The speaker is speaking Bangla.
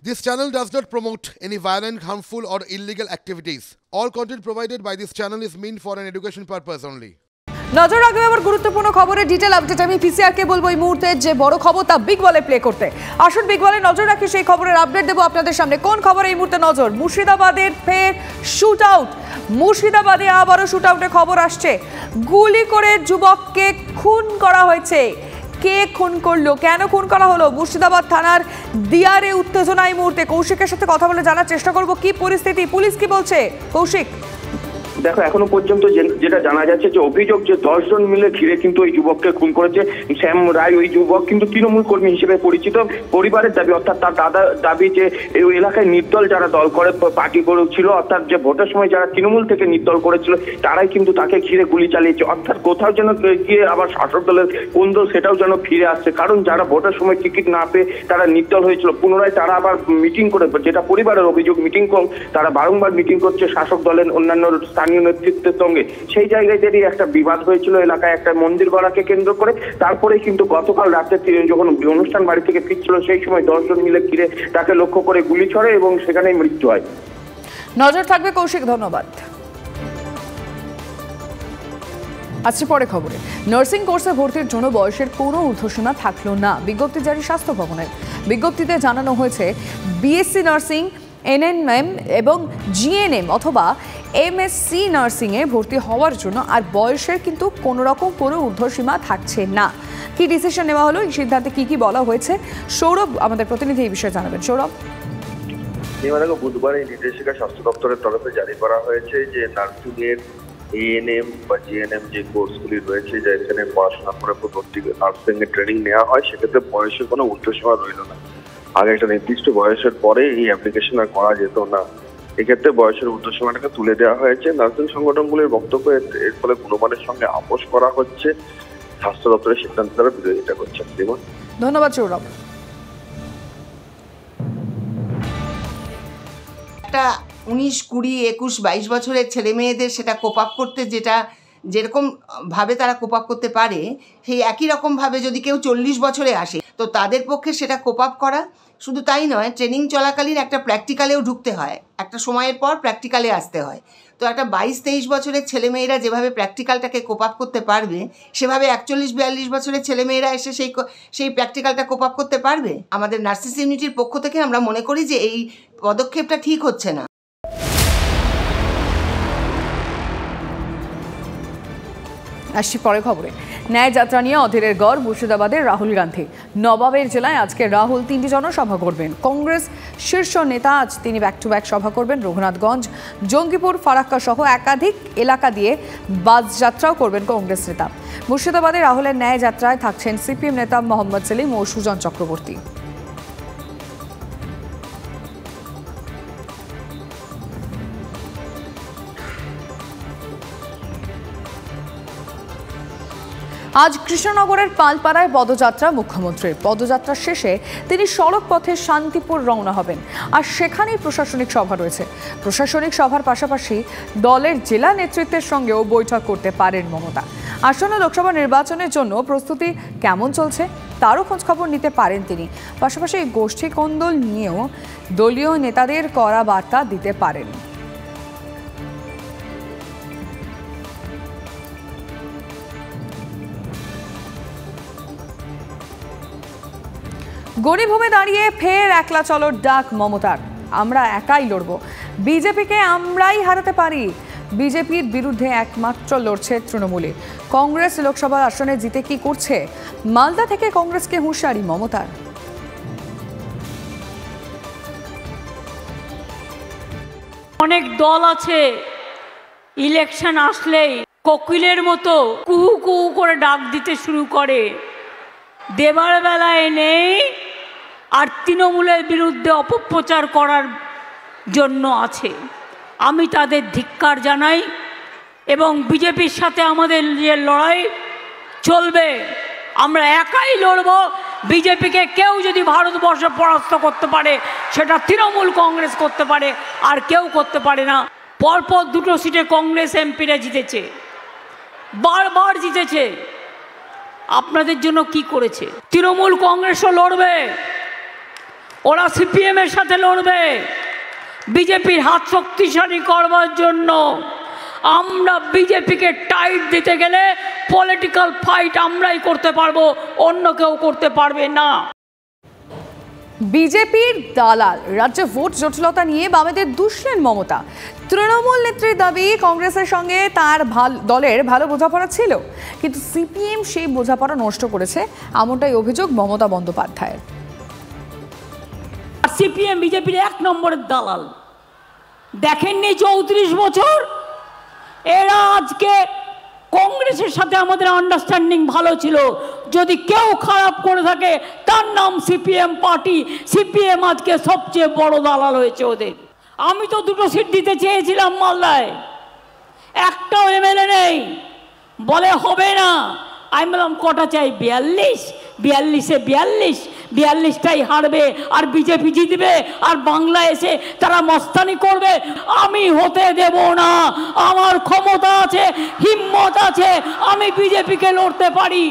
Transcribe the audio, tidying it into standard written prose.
This channel does not promote any violent, harmful, or illegal activities. All content provided by this channel is meant for an education purpose only. নজর রাখবে আবার গুরুত্বপূর্ণ খবরের ডিটেল আপডেট। আমি পিসিআরকে বলবো এই মুহূর্তে যে বড় খবর তা বিগ বলে প্লে করতে। আসুন বিগ বলে নজর রাখি, সেই খবরের আপডেট দেবো আপনাদের সামনে। কোন খবর এই মুহূর্তে নজর? মুর্শিদাবাদের ফের শুট আউট। মুর্শিদাবাদে আবারও শুট আউটের খবর আসছে। গুলি করে যুবককে খুন করা হয়েছে। কে খুন করলো, কেন খুন করা হলো? মুর্শিদাবাদ থানার দিয়ারে উত্তেজনা এই মুহূর্তে। কৌশিকের সাথে কথা বলে জানার চেষ্টা করব কি পরিস্থিতি, পুলিশ কি বলছে। কৌশিক, দেখো এখনো পর্যন্ত যেটা জানা যাচ্ছে যে অভিযোগ যে 10 জন মিলে ঘিরে কিন্তু ওই যুবককে খুন করেছে শ্যাম রায়। ওই যুবক কিন্তু তৃণমূল কর্মী হিসেবে পরিচিত। পরিবারের দাবি, অর্থাৎ তার দাদার দাবি যে এই এলাকায় নির্দল যারা দল করে পার্টি করেছিল, অর্থাৎ যে ভোটের সময় যারা তৃণমূল থেকে নির্দল করেছিল তারাই কিন্তু তাকে ঘিরে গুলি চালিয়েছে। অর্থাৎ কোথাও যেন গিয়ে আবার শাসক দলের কোন দল সেটাও যেন ফিরে আসছে। কারণ যারা ভোটের সময় টিকিট না পেয়ে তারা নির্দল হয়েছিল, পুনরায় তারা আবার মিটিং করে, যেটা পরিবারের অভিযোগ, মিটিং তারা বারংবার মিটিং করছে শাসক দলের অন্যান্য স্থানীয় নেতৃত্বের সঙ্গে। সেই জায়গায় যদি একটা বিবাদ হয়েছিল এলাকায় একটা মন্দির গড়াকে কেন্দ্র করে। তারপরেই কিন্তু গতকাল রাতে যখন অনুষ্ঠান বাড়ি থেকে ফিরছিল সেই সময় 10 জন মিলে ঘিরে তাকে লক্ষ্য করে গুলি ছড়ে এবং সেখানেই মৃত্যু হয়। নজর থাকবে কৌশিক, ধন্যবাদ। আজকে পরে খবরে, নার্সিং কোর্সে ভর্তির জন্য বয়সের কোনো ঊর্ধ্বসীমা থাকলো না, বিজ্ঞপ্তি জারি স্বাস্থ্য ভবনের। বিজ্ঞপ্তিতে জানানো হয়েছে বিএসসি নার্সিং, এনএনএম এবং জিএনএম অথবা এমএসসি নার্সিংয়ে ভর্তি হওয়ার জন্য আর বয়সের কিন্তু কোনো রকম কোনো ঊর্ধ্বসীমা থাকছে না। কি ডিসিশন নেওয়া হলো, এই সিদ্ধান্তে কি কি বলা হয়েছে, সৌরভ আমাদের প্রতিনিধি এই বিষয়ে জানাবেন। সৌরভ, বুধবার এই নির্দেশিকা স্বাস্থ্য দপ্তরের তরফে জারি করা হয়েছে যে নার্সিং এর এএনএম বা জিএনএম যে কোর্সগুলি রয়েছে, যা এখানে পড়াশোনা করে ভর্তি নার্সিং এর ট্রেনিং নেওয়া হয়, সেক্ষেত্রে বয়সের কোনো ঊর্ধ্বসীমা রইল না। আগে একটা নির্দিষ্ট বয়সের পরে এই অ্যাপ্লিকেশন আর করা যেত না, এক্ষেত্রে বয়সের ঊর্ধ্বসীমাটাকে তুলে দেওয়া হয়েছে। নার্সিং সংগঠনগুলির বক্তব্য এর ফলে গুণমানের সঙ্গে আপোষ করা হচ্ছে, স্বাস্থ্য দপ্তরের সিদ্ধান্ত দ্বারা বিরোধিতা করছে। ধন্যবাদ সৌরভ। একটা 19, 20, 21, 22 বছরের ছেলে মেয়েদের সেটা কোপ আপ করতে যেরকম ভাবে তারা কোপ আপ করতে পারে, সেই একই রকমভাবে যদি কেউ 40 বছরে আসে তো তাদের পক্ষে সেটা কোপ আপ করা। শুধু তাই নয়, ট্রেনিং চলাকালীন একটা প্র্যাকটিক্যালেও ঢুকতে হয়, একটা সময়ের পর প্র্যাকটিক্যালে আসতে হয়। তো একটা 22-23 বছরের ছেলেমেয়েরা যেভাবে প্র্যাকটিক্যালটাকে কোপ আপ করতে পারবে, সেভাবে 41-42 বছরের ছেলেমেয়েরা এসে সেই প্র্যাকটিক্যালটা কোপ আপ করতে পারবে? আমাদের নার্সিস ইউনিটির পক্ষ থেকে আমরা মনে করি যে এই পদক্ষেপটা ঠিক হচ্ছে না। আসছি পরে খবরে। ন্যায় যাত্রা নিয়ে অধীরের গড় মুর্শিদাবাদের রাহুল গান্ধী। নবাবের জেলায় আজকে রাহুল 3টি জনসভা করবেন। কংগ্রেস শীর্ষ নেতা আজ তিনি ব্যাক টু ব্যাক সভা করবেন। রঘুনাথগঞ্জ, জঙ্গিপুর, ফারাক্কা সহ একাধিক এলাকা দিয়ে বাস যাত্রাও করবেন কংগ্রেস নেতা। মুর্শিদাবাদে রাহুলের ন্যায় যাত্রায় থাকছেন সিপিএম নেতা মোহাম্মদ সেলিম ও সুজন চক্রবর্তী। আজ কৃষ্ণনগরের পালপাড়ায় পদযাত্রা মুখ্যমন্ত্রীর। পদযাত্রা শেষে তিনি সড়ক পথে শান্তিপুর রওনা হবেন, আর সেখানেই প্রশাসনিক সভা রয়েছে। প্রশাসনিক সভার পাশাপাশি দলের জেলা নেতৃত্বের সঙ্গেও বৈঠক করতে পারেন মমতা। আসন্ন লোকসভা নির্বাচনের জন্য প্রস্তুতি কেমন চলছে তারও খোঁজখবর নিতে পারেন তিনি। পাশাপাশি গোষ্ঠী কোন্দল নিয়েও দলীয় নেতাদের কড়া বার্তা দিতে পারেন। গণিভূমে দাঁড়িয়ে ফের একলা চলোর ডাক মমতার। আমরা একাই লড়ব, বিজেপিকে আমরাই হারাতে পারি। বিজেপির বিরুদ্ধে একমাত্র লড়ছে তৃণমূলে। কংগ্রেস লোকসভা আসনে জিতে কি করছে? মালদা থেকে কংগ্রেসকে হুঁশিয়ারি মমতার। অনেক দল আছে, ইলেকশন আসলেই কোকিলের মতো কুহু কুহু করে ডাক দিতে শুরু করে, দেবার বেলায় নেই, আর তৃণমূলের বিরুদ্ধে অপপ্রচার করার জন্য আছে। আমি তাদের ধিক্কার জানাই এবং বিজেপির সাথে আমাদের যে লড়াই চলবে, আমরা একাই লড়ব। বিজেপিকে কেউ যদি ভারতবর্ষে পরাস্ত করতে পারে সেটা তৃণমূল কংগ্রেস করতে পারে, আর কেউ করতে পারে না। পরপর 2টো সিটে কংগ্রেস এমপিরা জিতেছে, বারবার জিতেছে। আপনাদের জন্য কি করেছে? তৃণমূল কংগ্রেসও লড়বে, ওরা সিপিএমের সাথে লড়বে বিজেপির হাত শক্তিশালী করবার জন্য। আমরা বিজেপিকে টাইট দিতে গেলে পলিটিক্যাল ফাইট আমরাই করতে পারবো, অন্য কেউ করতে পারবে না। বিজেপির দালাল, রাজ্যে ভোট জটিলতা নিয়ে বামেদের দুষলেন মমতা। তৃণমূল নেত্রীর দাবি কংগ্রেসের সঙ্গে তার দলের ভালো বোঝাপড়া ছিল, কিন্তু সিপিএম সেই বোঝাপড়া নষ্ট করেছে, এমনটাই অভিযোগ মমতা বন্দ্যোপাধ্যায়ের। সিপিএম বিজেপির 1 নম্বরের দালাল। দেখেননি 34 বছর এরা আজকে কংগ্রেসের সাথে আমাদের আন্ডারস্ট্যান্ডিং ভালো ছিল, যদি কেউ খারাপ করে থাকে তার নাম সিপিএম পার্টি। সিপিএম আজকে সবচেয়ে বড় দালাল হয়েছে ওদের। আমি তো 2টো সিট দিতে চেয়েছিলাম মালদায়, একটাও এমএলএ নেই, বলে হবে না। আমি বললাম কটা চাই? 42, 42-এ 42টাই হারবে আর বিজেপি জিতবে, আর বাংলা এসে তারা মস্তানি করবে। আমি হতে দেব না, আমার ক্ষমতা আছে, হিম্মত আছে, আমি বিজেপিকে লড়তে পারি।